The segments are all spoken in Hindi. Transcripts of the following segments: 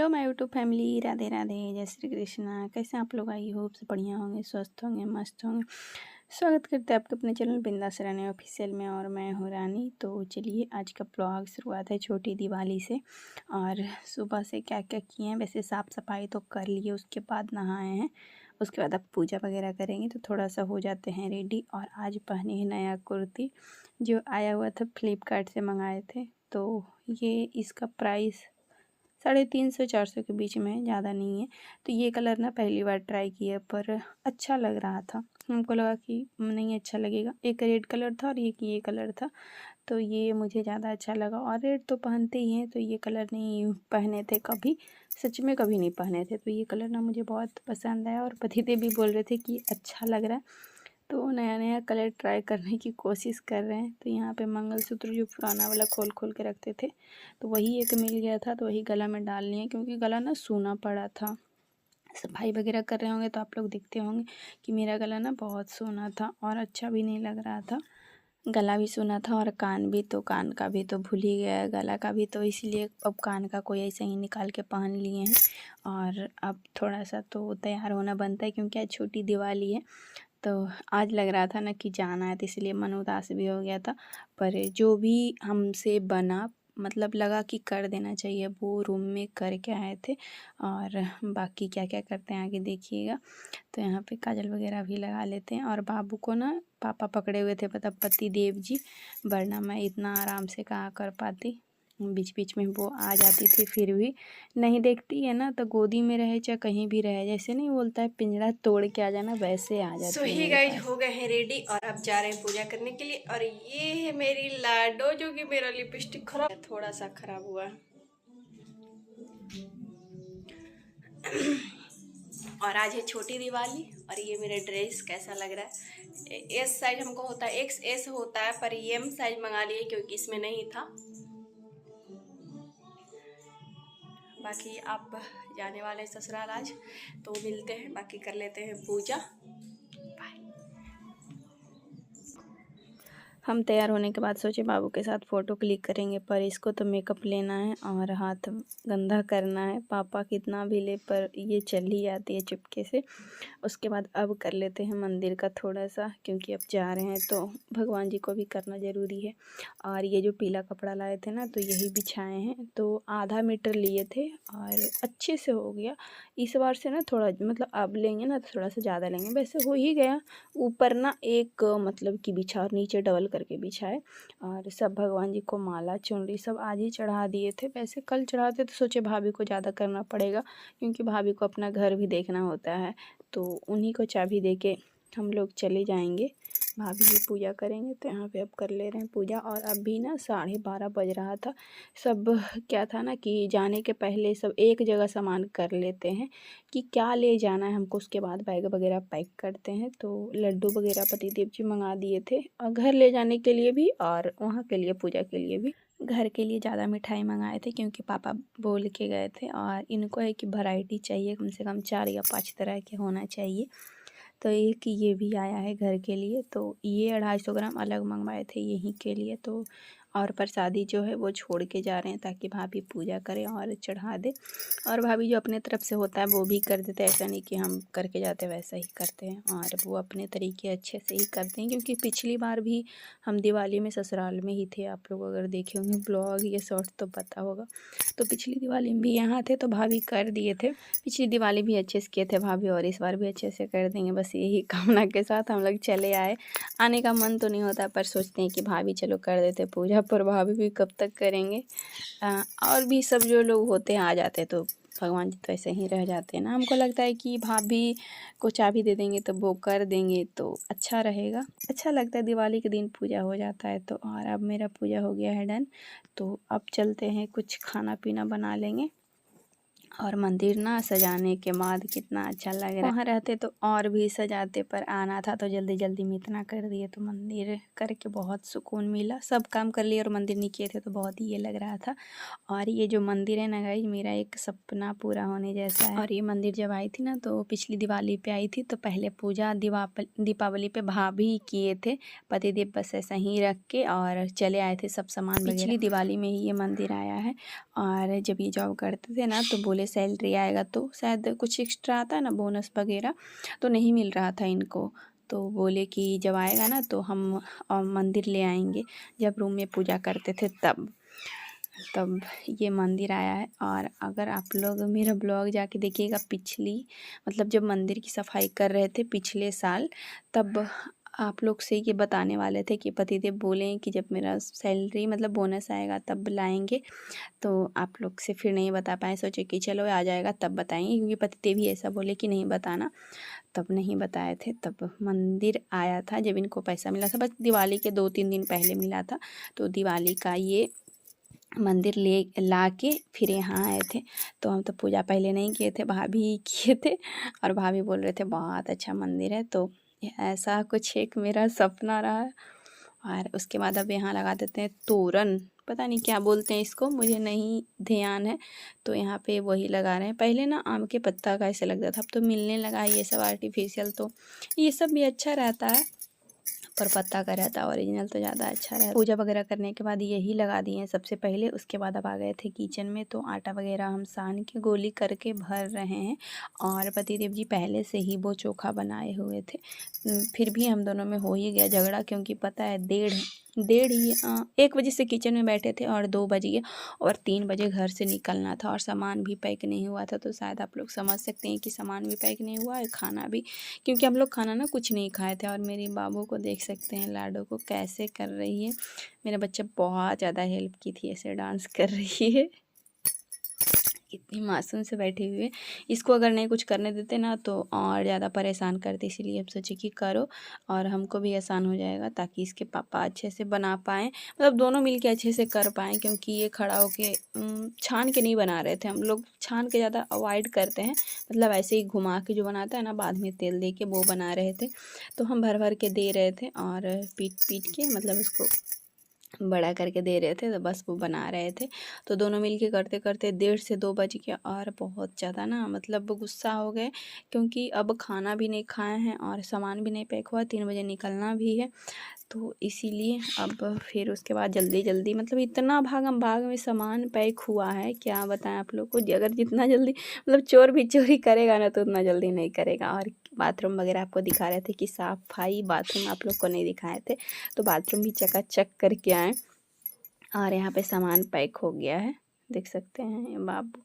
Hello my YouTube family, Radhe Radhe, जय श्री कृष्णा। कैसे आप लोग? आई होप से बढ़िया होंगे, स्वस्थ होंगे, मस्त होंगे। स्वागत करते हैं आपके अपने चैनल बिंदास रानी ऑफिशियल में, और मैं हूँ रानी। तो चलिए, आज का ब्लॉग शुरुआत है छोटी दिवाली से। और सुबह से क्या क्या किए हैं, वैसे साफ़ सफाई तो कर लिए, उसके बाद नहाए हैं, उसके बाद अब पूजा वगैरह करेंगे तो थोड़ा सा हो जाते हैं रेडी। और आज पहनी है नया कुर्ती जो आया हुआ था, फ्लिपकार्ट से मंगाए थे। तो ये इसका प्राइस 350-400 के बीच में है, ज़्यादा नहीं है। तो ये कलर ना पहली बार ट्राई किया, पर अच्छा लग रहा था। हमको लगा कि नहीं अच्छा लगेगा। एक रेड कलर था और एक ये कलर था, तो ये मुझे ज़्यादा अच्छा लगा। और रेड तो पहनते ही हैं, तो ये कलर नहीं पहने थे कभी, सच में कभी नहीं पहने थे। तो ये कलर ना मुझे बहुत पसंद आया, और पतिदेव भी बोल रहे थे कि अच्छा लग रहा है। तो नया नया कलर ट्राई करने की कोशिश कर रहे हैं। तो यहाँ पे मंगलसूत्र जो पुराना वाला खोल खोल के रखते थे, तो वही एक मिल गया था, तो वही गला में डाल लिए, क्योंकि गला ना सूना पड़ा था। सफाई वगैरह कर रहे होंगे तो आप लोग देखते होंगे कि मेरा गला ना बहुत सूना था और अच्छा भी नहीं लग रहा था। गला भी सूना था और कान भी, तो कान का भी तो भूल ही गया, गला का भी। तो इसलिए अब कान का कोई ऐसे ही निकाल के पहन लिए हैं। और अब थोड़ा सा तो तैयार होना बनता है, क्योंकि आज छोटी दिवाली है। तो आज लग रहा था ना कि जाना है, तो इसलिए मन उदास भी हो गया था। पर जो भी हमसे बना, मतलब लगा कि कर देना चाहिए, वो रूम में करके आए थे। और बाकी क्या क्या करते हैं आगे देखिएगा। तो यहाँ पे काजल वगैरह भी लगा लेते हैं। और बाबू को ना पापा पकड़े हुए थे, मतलब पति देव जी, वरना मैं इतना आराम से कहाँ कर पाती। बीच बीच में वो आ जाती थी, फिर भी नहीं देखती है ना, तो गोदी में रहे चाहे कहीं भी रहे, जैसे नहीं बोलता है पिंजरा तोड़ के आ जाना, वैसे आ जाती है। ही गाइज हो गए हैं रेडी और अब जा रहे हैं पूजा करने के लिए। और ये है मेरी लाडो, जो कि मेरा लिपस्टिक खराब, थोड़ा सा खराब हुआ है। और आज है छोटी दिवाली, और ये मेरा ड्रेस कैसा लग रहा है। एस साइज हमको होता है, एक्स एस होता है, पर एम साइज मंगा लिए क्योंकि इसमें नहीं था। बाकी आप जाने वाले हैं ससुराल आज, तो मिलते हैं, बाकी कर लेते हैं पूजा। हम तैयार होने के बाद सोचे बाबू के साथ फ़ोटो क्लिक करेंगे, पर इसको तो मेकअप लेना है और हाथ गंदा करना है। पापा कितना भी ले, पर ये चल ही जाती है चुपके से। उसके बाद अब कर लेते हैं मंदिर का थोड़ा सा, क्योंकि अब जा रहे हैं तो भगवान जी को भी करना ज़रूरी है। और ये जो पीला कपड़ा लाए थे ना, तो यही बिछाए हैं। तो आधा मीटर लिए थे और अच्छे से हो गया। इस बार से ना थोड़ा, मतलब अब लेंगे ना तो थोड़ा सा ज़्यादा लेंगे, वैसे हो ही गया। ऊपर ना एक मतलब कि बिछा, और नीचे डबल करके बिछाए। और सब भगवान जी को माला चुनरी सब आज ही चढ़ा दिए थे। वैसे कल चढ़ाते तो सोचे भाभी को ज़्यादा करना पड़ेगा, क्योंकि भाभी को अपना घर भी देखना होता है। तो उन्हीं को चाबी दे के हम लोग चले जाएंगे, भाभी भी पूजा करेंगे। तो यहाँ पे अब कर ले रहे हैं पूजा। और अभी ना 12:30 बज रहा था। सब क्या था ना कि जाने के पहले सब एक जगह सामान कर लेते हैं कि क्या ले जाना है हमको, उसके बाद बैग वगैरह पैक करते हैं। तो लड्डू वगैरह पतिदेव जी मंगा दिए थे, और घर ले जाने के लिए भी और वहाँ के लिए पूजा के लिए भी। घर के लिए ज़्यादा मिठाई मंगाए थे, क्योंकि पापा बोल के गए थे, और इनको है कि वैरायटी चाहिए, कम से कम 4 या 5 तरह के होना चाहिए। तो एक ये भी आया है घर के लिए। तो ये 250 ग्राम अलग मंगवाए थे यहीं के लिए। तो और प्रसादी जो है वो छोड़ के जा रहे हैं, ताकि भाभी पूजा करें और चढ़ा दे। और भाभी जो अपने तरफ से होता है वो भी कर देते हैं, ऐसा नहीं कि हम करके जाते, वैसा ही करते हैं। और वो अपने तरीके अच्छे से ही करते हैं, क्योंकि पिछली बार भी हम दिवाली में ससुराल में ही थे। आप लोग अगर देखे होंगे ब्लॉग या शॉर्ट तो पता होगा। तो पिछली दिवाली में भी यहाँ थे, तो भाभी कर दिए थे। पिछली दिवाली भी अच्छे से किए थे भाभी, और इस बार भी अच्छे से कर देंगे। बस यही कामना के साथ हम लोग चले आए। आने का मन तो नहीं होता, पर सोचते हैं कि भाभी चलो कर देते पूजा, पर भाभी भी कब तक करेंगे। और भी सब जो लोग होते हैं आ जाते हैं, तो भगवान जी तो ऐसे ही रह जाते हैं ना। हमको लगता है कि भाभी को चाबी दे देंगे तो वो कर देंगे, तो अच्छा रहेगा, अच्छा लगता है। दिवाली के दिन पूजा हो जाता है। तो और अब मेरा पूजा हो गया है डन। तो अब चलते हैं, कुछ खाना पीना बना लेंगे। और मंदिर ना सजाने के बाद कितना अच्छा लग रहा है। वहाँ रहते तो और भी सजाते, पर आना था तो जल्दी जल्दी में इतना कर दिए। तो मंदिर करके बहुत सुकून मिला। सब काम कर लिए और मंदिर नहीं किए थे तो बहुत ही ये लग रहा था। और ये जो मंदिर है ना गाइस, मेरा एक सपना पूरा होने जैसा है। और ये मंदिर जब आई थी ना, तो पिछली दिवाली पे आई थी, तो पहले पूजा दीपावली पे भाभी किए थे, पतिदेव बस ऐसा ही रख के और चले आए थे सब सामान। पिछली दिवाली में ही ये मंदिर आया है। और जब ये जॉब करते थे ना, तो बोले बोले सैलरी आएगा तो शायद कुछ एक्स्ट्रा आता है ना, बोनस वगैरह, तो नहीं मिल रहा था इनको। तो बोले कि जब आएगा ना तो हम मंदिर ले आएंगे, जब रूम में पूजा करते थे तब ये मंदिर आया है। और अगर आप लोग मेरा ब्लॉग जाके देखिएगा पिछली, मतलब जब मंदिर की सफाई कर रहे थे पिछले साल, तब आप लोग से ये बताने वाले थे कि पतिदेव बोले कि जब मेरा सैलरी मतलब बोनस आएगा तब लाएंगे। तो आप लोग से फिर नहीं बता पाए, सोचे कि चलो आ जाएगा तब बताएंगे, क्योंकि पतिदेव भी ऐसा बोले कि नहीं बताना, तब नहीं बताए थे। तब मंदिर आया था जब इनको पैसा मिला था, बस दिवाली के 2-3 दिन पहले मिला था। तो दिवाली का ये मंदिर ले ला के फिर यहाँ आए थे। तो हम तो पूजा पहले नहीं किए थे, भाभी किए थे, और भाभी बोल रहे थे बहुत अच्छा मंदिर है। तो ऐसा कुछ एक मेरा सपना रहा है। और उसके बाद अब यहाँ लगा देते हैं तोरण, पता नहीं क्या बोलते हैं इसको, मुझे नहीं ध्यान है। तो यहाँ पे वही लगा रहे हैं। पहले ना आम के पत्ता का ऐसे लगता था, अब तो मिलने लगा ये सब आर्टिफिशियल। तो ये सब भी अच्छा रहता है, पर पत्ता का रहता है ओरिजिनल तो ज़्यादा अच्छा रहता है। पूजा वगैरह करने के बाद यही लगा दिए हैं सबसे पहले। उसके बाद अब आ गए थे किचन में, तो आटा वगैरह हम सान के गोली करके भर रहे हैं। और पतिदेव जी पहले से ही वो चोखा बनाए हुए थे। फिर भी हम दोनों में हो ही गया झगड़ा, क्योंकि पता है 1 बजे से किचन में बैठे थे और 2 बज गए, और 3 बजे घर से निकलना था, और सामान भी पैक नहीं हुआ था। तो शायद आप लोग समझ सकते हैं कि सामान भी पैक नहीं हुआ है, खाना भी, क्योंकि हम लोग खाना ना कुछ नहीं खाए थे। और मेरी बाबू को देख सकते हैं, लाडो को कैसे कर रही है। मेरा बच्चा बहुत ज़्यादा हेल्प की थी, ऐसे डांस कर रही है, इतनी मासूम से बैठी हुई है। इसको अगर नहीं कुछ करने देते ना तो और ज़्यादा परेशान करते, इसीलिए हम सोचे कि करो और हमको भी आसान हो जाएगा, ताकि इसके पापा अच्छे से बना पाएँ, मतलब दोनों मिलके अच्छे से कर पाएँ। क्योंकि ये खड़ा होके छान के नहीं बना रहे थे, हम लोग छान के ज़्यादा अवॉइड करते हैं, मतलब ऐसे ही घुमा के जो बनाता है ना बाद में तेल दे के, वो बना रहे थे। तो हम भर भर के दे रहे थे और पीट के मतलब उसको बड़ा करके दे रहे थे, तो बस वो बना रहे थे। तो दोनों मिलके करते करते 1:30 से 2 बज गया, और बहुत ज़्यादा ना मतलब गुस्सा हो गए, क्योंकि अब खाना भी नहीं खाए हैं और सामान भी नहीं पैक हुआ, 3 बजे निकलना भी है। तो इसीलिए अब फिर उसके बाद जल्दी जल्दी, मतलब इतना भागम भाग में सामान पैक हुआ है, क्या बताएं आप लोग को। अगर जितना जल्दी मतलब चोर भी चोरी करेगा ना तो उतना जल्दी नहीं करेगा। और बाथरूम वगैरह आपको दिखा रहे थे कि सफाई, बाथरूम आप लोग को नहीं दिखाए थे, तो बाथरूम भी चकाचक करके आए। और यहाँ पे सामान पैक हो गया है, देख सकते हैं ये बाबू,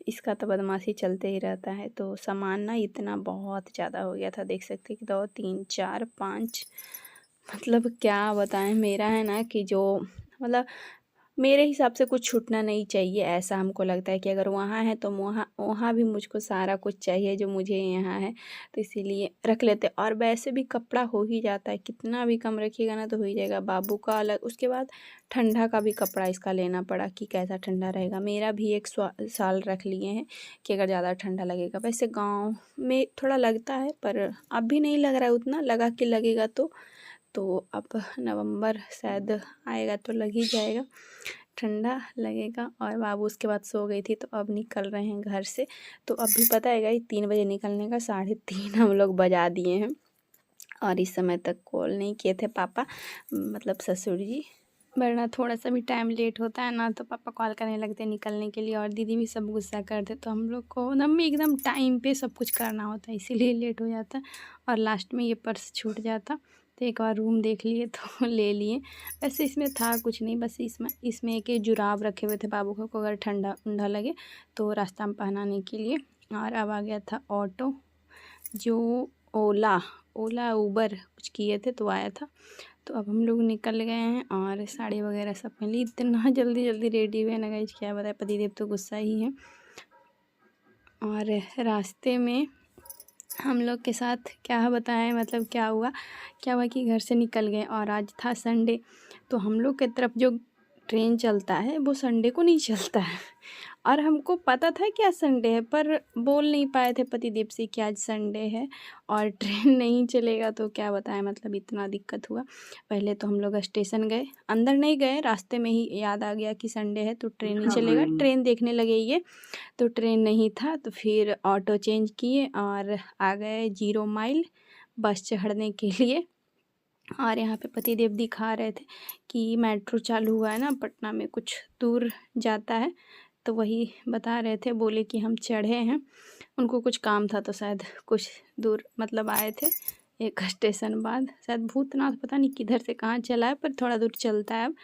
इसका तो बदमाशी चलते ही रहता है। तो सामान ना इतना बहुत ज़्यादा हो गया था, देख सकते हैं कि 2 3 4 5, मतलब क्या बताएं। मेरा है ना कि जो मतलब मेरे हिसाब से कुछ छूटना नहीं चाहिए, ऐसा हमको लगता है कि अगर वहाँ है तो वहाँ वहाँ भी मुझको सारा कुछ चाहिए जो मुझे यहाँ है, तो इसीलिए रख लेते। और वैसे भी कपड़ा हो ही जाता है, कितना भी कम रखिएगा ना तो हो ही जाएगा। बाबू का अलग, उसके बाद ठंडा का भी कपड़ा इसका लेना पड़ा कि कैसा ठंडा रहेगा। मेरा भी 1 साल रख लिए हैं कि अगर ज़्यादा ठंडा लगेगा। वैसे गाँव में थोड़ा लगता है, पर अब भी नहीं लग रहा है उतना, लगा के लगेगा तो अब नवंबर शायद आएगा तो लग ही जाएगा, ठंडा लगेगा। और बाबू उसके बाद सो गई थी, तो अब निकल रहे हैं घर से। तो अब भी पता है गाइस 3 बजे निकलने का, 3:30 हम लोग बजा दिए हैं, और इस समय तक कॉल नहीं किए थे पापा, मतलब ससुर जी। वरना थोड़ा सा भी टाइम लेट होता है ना तो पापा कॉल करने लगते निकलने के लिए, और दीदी भी सब गुस्सा करते। तो हम लोग को एकदम टाइम पे सब कुछ करना होता है, इसीलिए लेट हो जाता है। और लास्ट में ये पर्स छूट जाता, तो एक बार रूम देख लिए तो ले लिए। वैसे इसमें था कुछ नहीं, बस इसमें एक जुराब रखे हुए थे बाबू को, अगर ठंडा उंडा लगे तो रास्ता में पहनाने के लिए। और अब आ गया था ऑटो, जो ओला उबर कुछ किए थे तो आया था। तो अब हम लोग निकल गए हैं, और साड़ी वगैरह सब पहन ली। इतना जल्दी जल्दी रेडी हुए ना गाइस, क्या बताए, पतिदेव तो गुस्सा ही है। और रास्ते में हम लोग के साथ क्या बताएं, मतलब क्या हुआ कि घर से निकल गए, और आज था संडे। तो हम लोग के तरफ जो ट्रेन चलता है वो संडे को नहीं चलता है, और हमको पता था कि आज संडे है, पर बोल नहीं पाए थे पतिदेव से कि आज संडे है और ट्रेन नहीं चलेगा। तो क्या बताएं, मतलब इतना दिक्कत हुआ। पहले तो हम लोग स्टेशन गए, अंदर नहीं गए, रास्ते में ही याद आ गया कि संडे है तो ट्रेन नहीं चलेगा, ट्रेन देखने लगे ये, तो ट्रेन नहीं था। तो फिर ऑटो चेंज किए और आ गए 0 माइल बस चढ़ने के लिए। और यहाँ पे पतिदेव दिखा रहे थे कि मेट्रो चालू हुआ है ना पटना में, कुछ दूर जाता है, तो वही बता रहे थे, बोले कि हम चढ़े हैं, उनको कुछ काम था तो शायद कुछ दूर मतलब आए थे, एक स्टेशन बाद शायद भूतनाथ, पता नहीं किधर से कहाँ चला है, पर थोड़ा दूर चलता है अब।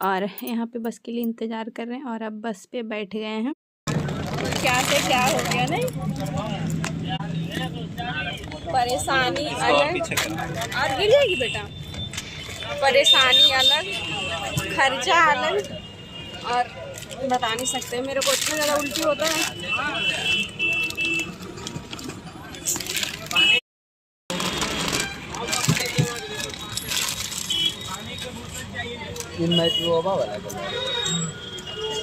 और यहाँ पे बस के लिए इंतज़ार कर रहे हैं और अब बस पे बैठ गए हैं। क्या से क्या हो गया नहीं, परेशानी अलग और गिर जाएगी बेटा, परेशानी अलग, खर्चा अलग, और बता नहीं सकते। मेरे को इतना ज़्यादा उल्टी होता है।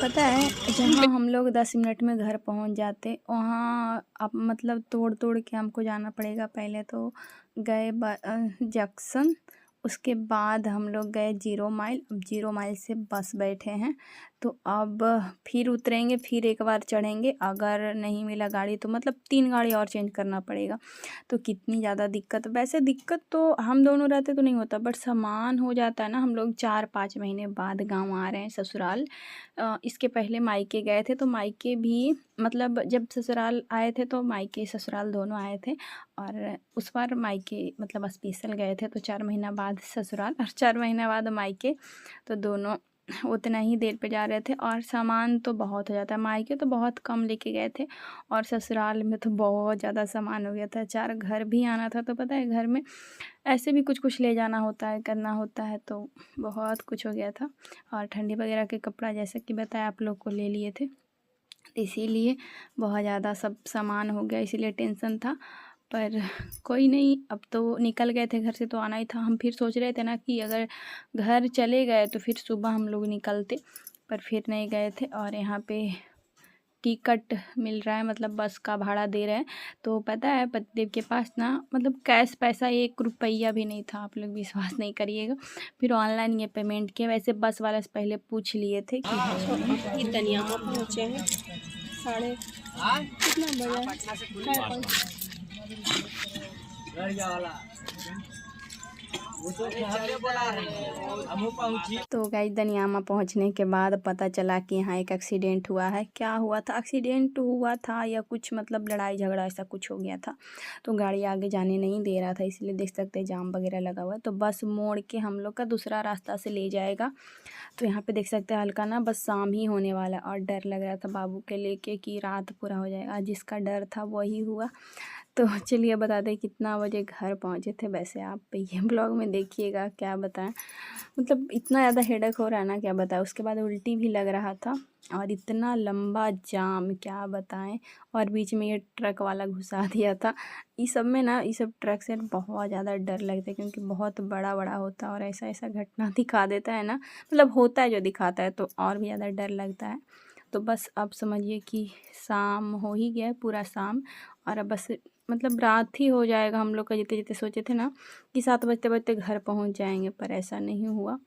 पता है जहाँ हम लोग 10 मिनट में घर पहुँच जाते, वहाँ अब मतलब तोड़ तोड़ के हमको जाना पड़ेगा। पहले तो गए जंक्शन, उसके बाद हम लोग गए 0 माइल, अब 0 माइल से बस बैठे हैं, तो अब फिर उतरेंगे, फिर एक बार चढ़ेंगे, अगर नहीं मिला गाड़ी तो मतलब 3 गाड़ी और चेंज करना पड़ेगा। तो कितनी ज़्यादा दिक्कत, वैसे दिक्कत तो हम दोनों रहते तो नहीं होता, बट सामान हो जाता है ना। हम लोग 4-5 महीने बाद गाँव आ रहे हैं ससुराल। इसके पहले मायके गए थे, तो मायके भी मतलब जब ससुराल आए थे तो मायके ससुराल दोनों आए थे, और उस बार मायके मतलब स्पेशल गए थे, तो 4 महीना बाद ससुराल और 4 महीना बाद मायके, तो दोनों उतना ही देर पे जा रहे थे। और सामान तो बहुत हो जाता है, मायके तो बहुत कम लेके गए थे और ससुराल में तो बहुत ज़्यादा सामान हो गया था। 4 घर भी आना था, तो पता है घर में ऐसे भी कुछ कुछ ले जाना होता है, करना होता है, तो बहुत कुछ हो गया था। और ठंडी वगैरह के कपड़ा जैसे कि बताया आप लोग को ले लिए थे, इसीलिए बहुत ज़्यादा सब सामान हो गया, इसीलिए टेंशन था। पर कोई नहीं, अब तो निकल गए थे घर से, तो आना ही था। हम फिर सोच रहे थे ना कि अगर घर चले गए तो फिर सुबह हम लोग निकलते, पर फिर नहीं गए थे। और यहाँ पे टिकट मिल रहा है, मतलब बस का भाड़ा दे रहे हैं। तो पता है पतिदेव के पास ना मतलब कैश पैसा 1 रुपया भी नहीं था, आप लोग विश्वास नहीं करिएगा। फिर ऑनलाइन ये पेमेंट किया। वैसे बस वाले से पहले पूछ लिए थे कि है ये दनियामा पहुँचे हैं, साढ़े कितना बजा तो गाइस दनियामा पहुंचने के बाद पता चला कि यहाँ एक एक्सीडेंट हुआ है। क्या हुआ था, एक्सीडेंट हुआ था या कुछ मतलब लड़ाई झगड़ा ऐसा कुछ हो गया था, तो गाड़ी आगे जाने नहीं दे रहा था, इसलिए देख सकते हैं जाम वगैरह लगा हुआ है। तो बस मोड़ के हम लोग का दूसरा रास्ता से ले जाएगा। तो यहाँ पे देख सकते हैं हल्का ना बस शाम ही होने वाला, और डर लग रहा था बाबू के लेके कि रात पूरा हो जाएगा। जिसका डर था वही हुआ। तो चलिए बता दें कितना बजे घर पहुँचे थे। वैसे आप ये ब्लॉग में देखिएगा, क्या बताएं, मतलब इतना ज़्यादा हेडेक हो रहा है ना, क्या बताएं। उसके बाद उल्टी भी लग रहा था, और इतना लंबा जाम क्या बताएं, और बीच में ये ट्रक वाला घुसा दिया था। इस सब में ना, इस सब ट्रक से बहुत ज़्यादा डर लगता है, क्योंकि बहुत बड़ा बड़ा होता है और ऐसा ऐसा घटना दिखा देता है ना, मतलब होता है जो दिखाता है, तो और भी ज़्यादा डर लगता है। तो बस अब समझिए कि शाम हो ही गया है, पूरा शाम, और अब बस मतलब रात ही हो जाएगा। हम लोग का जितने जितने सोचे थे ना कि 7 बजते बजते घर पहुंच जाएंगे, पर ऐसा नहीं हुआ।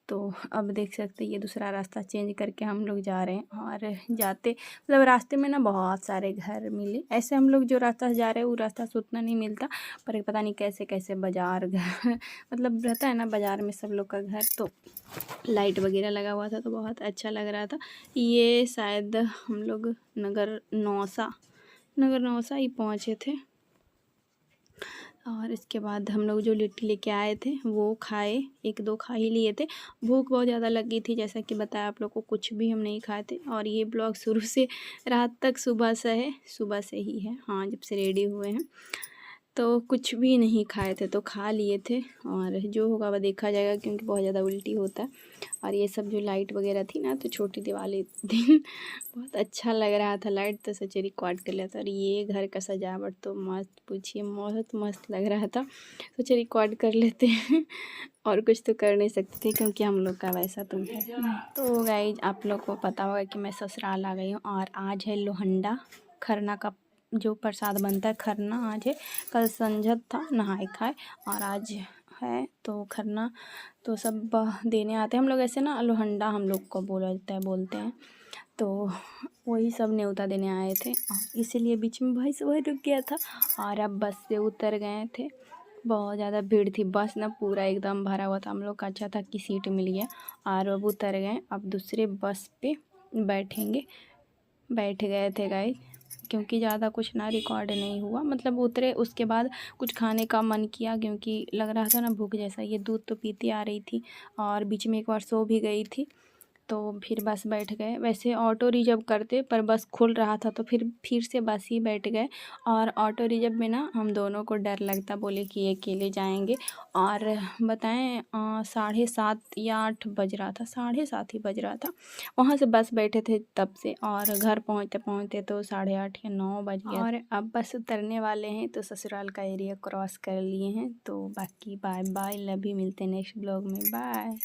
तो अब देख सकते हैं ये दूसरा रास्ता चेंज करके हम लोग जा रहे हैं। और जाते मतलब रास्ते में ना बहुत सारे घर मिले। ऐसे हम लोग जो रास्ता से जा रहे हैं वो रास्ता से उतना नहीं मिलता, पर पता नहीं कैसे कैसे बाज़ार घर मतलब रहता है ना बाज़ार में सब लोग का घर, तो लाइट वगैरह लगा हुआ था, तो बहुत अच्छा लग रहा था। ये शायद हम लोग नगर नौसा ही पहुँचे थे। और इसके बाद हम लोग जो लिट्टी लेके आए थे वो खाए, 1-2 खा ही लिए थे। भूख बहुत ज़्यादा लगी थी, जैसा कि बताया आप लोग को, कुछ भी हम नहीं खाए थे। और ये ब्लॉग शुरू से रात तक सुबह से है, सुबह से ही है, हाँ जब से रेडी हुए हैं। तो कुछ भी नहीं खाए थे, तो खा लिए थे, और जो होगा वह देखा जाएगा, क्योंकि बहुत ज़्यादा उल्टी होता है। और ये सब जो लाइट वगैरह थी ना, तो छोटी दिवाली दिन बहुत अच्छा लग रहा था लाइट, तो सोचे रिकॉर्ड कर लिया था। और ये घर का सजावट तो मस्त, पूछिए बहुत मस्त लग रहा था, सोचे रिकॉर्ड कर लेते हैं। और कुछ तो कर नहीं सकते थे, क्योंकि हम लोग का वैसा तो है। तो गाइज आप लोग को पता होगा कि मैं ससुराल आ गई हूँ, और आज है लोहंडा, खरना का जो प्रसाद बनता है, खरना आज है। कल संझत था, नहाए खाए, और आज है तो खरना, तो सब देने आते हैं हम लोग। ऐसे ना लोहंडा हम लोग को बोलते हैं, तो वही सब न्योता देने आए थे, इसीलिए बीच में भाई वही रुक गया था। और अब बस से उतर गए थे, बहुत ज़्यादा भीड़ थी, बस ना पूरा एकदम भरा हुआ था। हम लोग का अच्छा था कि सीट मिल गया, और अब उतर गए, अब दूसरे बस पे बैठेंगे। बैठ गए थे गाइस, क्योंकि ज़्यादा कुछ ना रिकॉर्ड नहीं हुआ। मतलब उतरे उसके बाद कुछ खाने का मन किया, क्योंकि लग रहा था ना भूख जैसा। ये दूध तो पीती आ रही थी और बीच में एक बार सो भी गई थी, तो फिर बस बैठ गए। वैसे ऑटो रिजर्व करते पर बस खुल रहा था तो फिर से बस ही बैठ गए। और ऑटो रिजर्व में ना हम दोनों को डर लगता, बोले कि ये अकेले जाएंगे। और बताएं 7:30 या 8 बज रहा था, 7:30 ही बज रहा था। वहाँ से बस बैठे थे तब से, और घर पहुँचते पहुँचते तो 8:30 या 9 बज गया। और अब बस उतरने वाले हैं, तो ससुराल का एरिया क्रॉस कर लिए हैं। तो बाकी बाय बाय, लव यू, मिलते हैं नेक्स्ट ब्लॉग में, बाय।